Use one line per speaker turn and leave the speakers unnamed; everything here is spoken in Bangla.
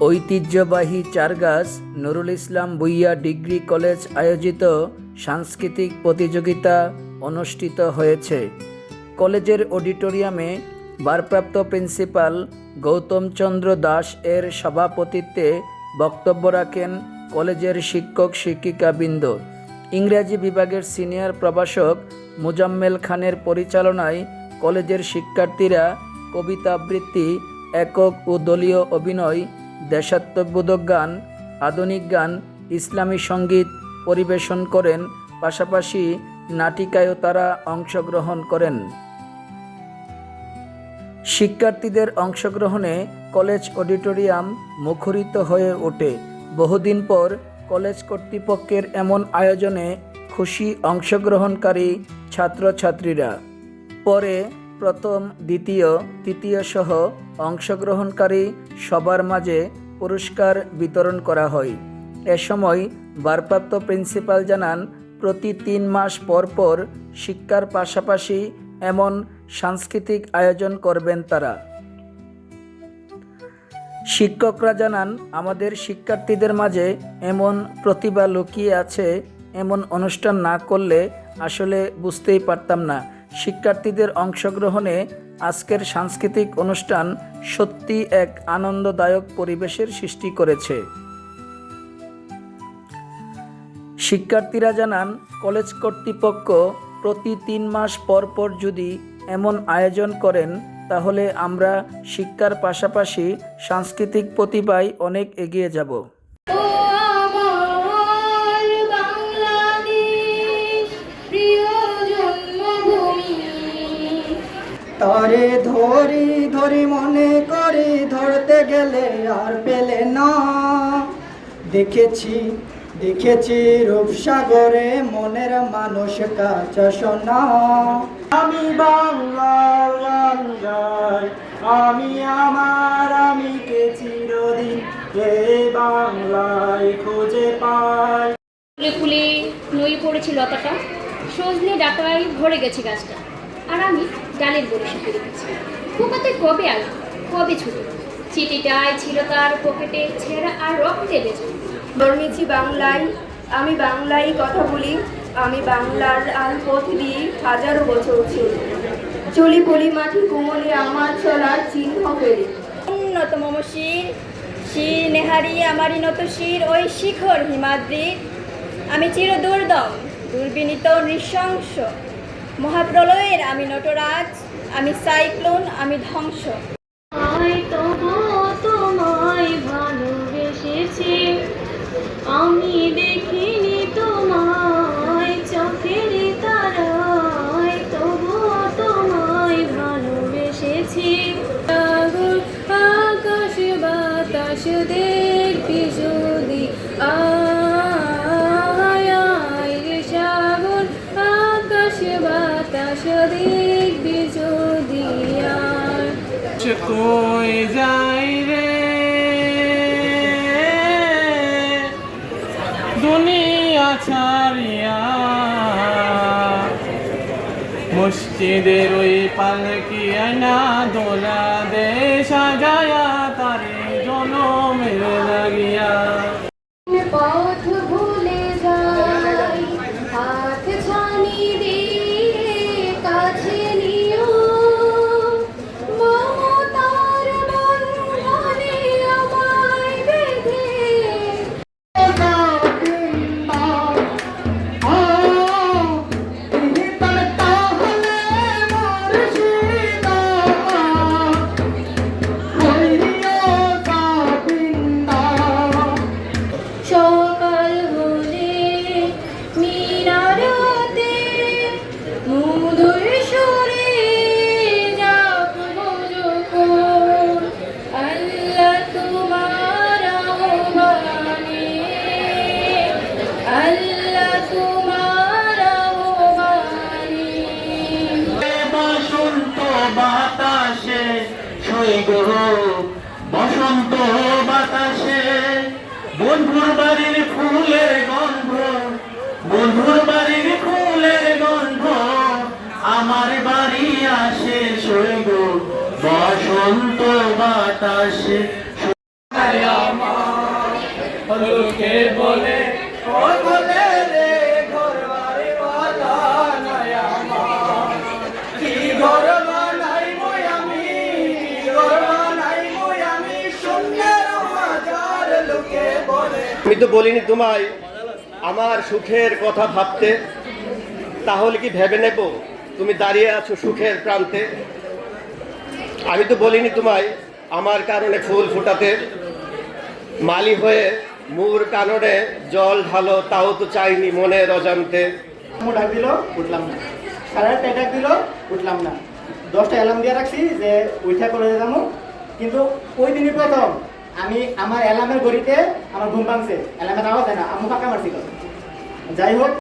ঐতিহ্যবাহী চারগাছ নুরুল ইসলাম ভূঁইয়া ডিগ্রি কলেজ আয়োজিত সাংস্কৃতিক প্রতিযোগিতা অনুষ্ঠিত হয়েছে। কলেজের অডিটোরিয়ামে ভারপ্রাপ্ত প্রিন্সিপাল গৌতম চন্দ্র দাস এর সভাপতিত্বে বক্তব্য রাখেন কলেজের শিক্ষক শিক্ষিকাবৃন্দ। ইংরেজি বিভাগের সিনিয়র প্রভাষক মোজাম্মেল খানের পরিচালনায় কলেজের শিক্ষার্থীরা কবিতা আবৃত্তি, একক ও দলীয় অভিনয়, দেশাত্মবোধক গান, আধুনিক গান, ইসলামী সঙ্গীত পরিবেশন করেন। পাশাপাশি নাটিকায়ও তারা অংশগ্রহণ করেন। শিক্ষার্থীদের অংশগ্রহণে কলেজ অডিটোরিয়াম মুখরিত হয়ে ওঠে। বহুদিন পর কলেজ কর্তৃপক্ষের এমন আয়োজনে খুশি অংশগ্রহণকারী ছাত্রছাত্রীরা। পরে প্রথম, দ্বিতীয়, তৃতীয় সহ অংশগ্রহণকারী সবার মাঝে পুরস্কার বিতরণ করা হয়। এ সময় ভারপ্রাপ্ত প্রিন্সিপাল জানান, প্রতি 3 মাস পর পর শিক্ষার পাশাপাশি এমন সাংস্কৃতিক আয়োজন করবেন তারা। শিক্ষকরা জানান, আমাদের শিক্ষার্থীদের মাঝে এমন প্রতিভা লুকিয়ে আছে, এমন অনুষ্ঠান না করলে আসলে বুঝতেই পারতাম না। শিক্ষার্থীদের অংশগ্রহণে আজকের সাংস্কৃতিক অনুষ্ঠান সত্যি এক আনন্দদায়ক পরিবেশের সৃষ্টি করেছে। শিক্ষার্থীরা জানান, কলেজ কর্তৃপক্ষ প্রতি 3 মাস পর পর যদি এমন আয়োজন করেন তাহলে আমরা শিক্ষার পাশাপাশি সাংস্কৃতিক প্রতিভায় অনেক এগিয়ে যাব।
তারে ধরি ধরি মনে করি, ধরতে গেলে আর পেলে না। দেখেছি দেখেছি রূপসাগরে মনের মানুষ কাঁচা সোনা। আমি বাংলার গান গাই, আমি আমার আমিকে চিরদিন এই বাংলায় খুঁজে পাই।
ফুলে ফুলে নই পড়েছি লতাটা, সজনে ডাটায় ভরে গেছে গাছটা, আর আমি ডালের বড়ি ফিরে গেছি। খোকাতে কবে আসবে, কবে ছুটে? চিঠিটায় ছিল তার পকেটে ছেঁড়া আর রক্তে বেঁচে।
জন্মেছি বাংলায়, আমি বাংলায় কথা বলি, আমি বাংলার আলপথ দিয়ে হাজারো বছর চলি পলি মাটি কোমলে আমার চলার চিহ্ন ফেলে। উন্নত মম শির শির নেহারি আমারই নত শির ওই শিখর হিমাদ্রির। আমি চির দুর্দম দুর্বিনীত নৃশংস মহাপ্রলয়ের আমি নটরাজ, আমি সাইক্লোন, আমি ধ্বংস।
তোমায় ভালোবেসেছি, আমি দেখিনি তোমায় চোখের তারায়, তবুও তোমায় ভালোবেসেছি। আকাশ বাতাস দেখবি যদি, সাগর আকাশ বাতাস দেখবি যদি,
কই যাই রে দুনিয়া ছাড়িয়া, মসজিদের ওই পালকি আয়না দোলা দে সাজায়া, তারে জনমের লাগিয়া।
পথ ভুলে যাই, হাত ছানি দিয়ে কাছে নিও, মমতার বন্ধনে আমায় বেঁধে। সকাল হলে মিনারতে মধুর সুরে যাবো যখন, আল্লাহ তোমার আহ্বানে, আল্লাহ তোমার আহ্বানে।
বসন্ত বাতাসে সৈগ, বসন্ত বাতাসে বন্ধুর বাড়ির ফুলের গন্ধ, বন্ধুর বাড়ির ফুলের গন্ধ আমার বাড়ি আসে সৈগ, বসন্ত বাতাসে। লোকে বলে ও বলে রে ঘর বাড়ি ওয়ালা নাই আমার কি ঘর বানাইবো আমি ঘর বানাইবো আমি শূন্যের মাঝার লোকে বলে।
আমি তো বলিনি তোমায় আমার সুখের কথা ভাবতে, তাহলে কি ভেবে নেব তুমি দাঁড়িয়ে আছো সুখের প্রান্তে? আমি তো বলিনি তোমায় আমার কারণে ফুল ফোটাতে, মালি হয়ে মোর কাননে জল ঢালো, তাও তো চাইনি মনের অজান্তে।
ডাক দিল উঠলাম না, 8:30 ডাক দিল উঠলাম না, 10টা অ্যালার্ম দিয়ে রাখছি যে উঠা করে যাবো, কিন্তু ওই দিনই প্রথম আমি আমার অ্যালার্মের ঘড়িতে আমার ঘুম ভাঙছে, অ্যালার্মের আওয়াজ হয় না, আম্মু ফাঁকা মারছিল। যাই হোক